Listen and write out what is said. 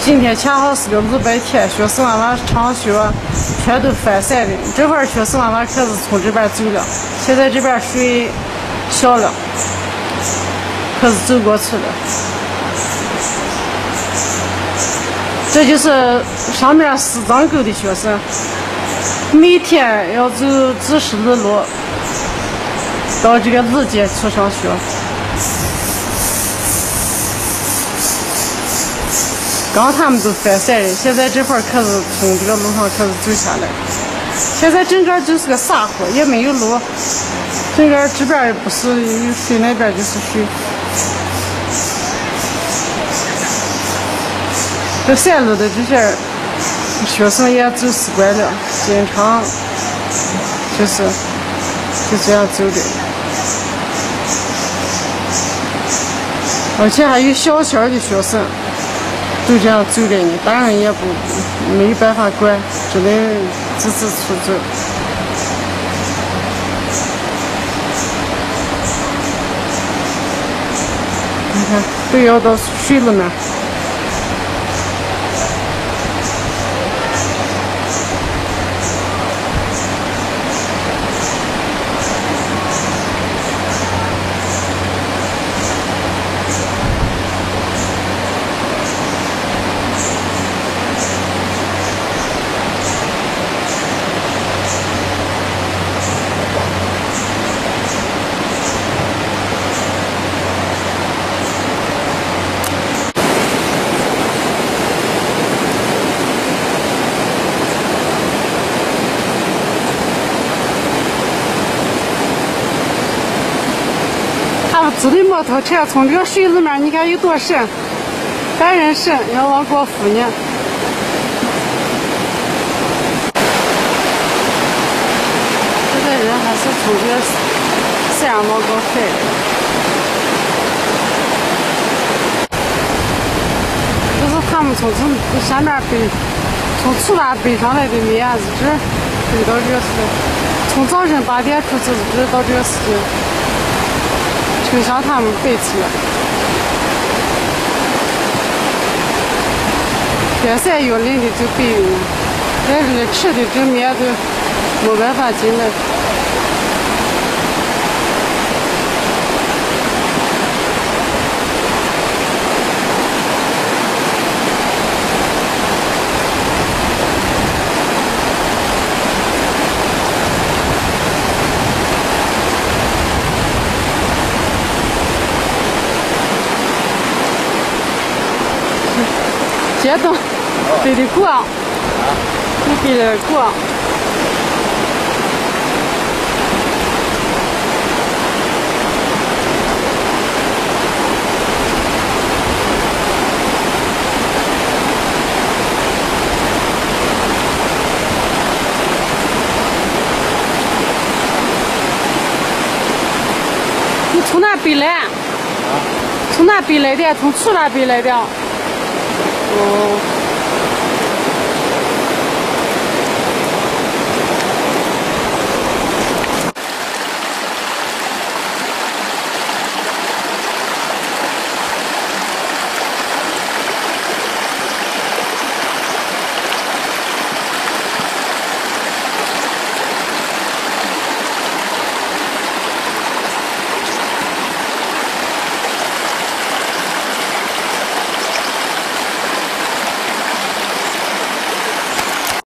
今天恰好是个礼拜天，学生娃娃上学全都翻散的。这会儿学生娃娃开始从这边走了，现在这边水小了，开始走过去了。这就是上面4张沟的学生，每天要走几十里路到这个日间去上学。刚他们都翻散人，现在这块开始从这个路上开始走下来。现在整个就是个沙漠，也没有路，整个这边也不是有水，那边就是水。这线路的这些学生也走习惯了，经常就这样走的。而且还有小小的学生都这样走的呢，大人也没有办法管，只能自己出走。你看，都要到水里面。自的摩托车从这个水里面，你看有多深，带人深，要往过扶呢。这个人还是从这个山上往过飞的。这是他们从山边背，从滁大背上来的面子，这背到这个是，从早晨8点出去，这到这个时间。就像他们背起来，天山越岭的就背晕了，但是吃的这面都没办法进来。街道背的广，你背的广。你从哪背来？从哪背来的？从滁大背来的。哦。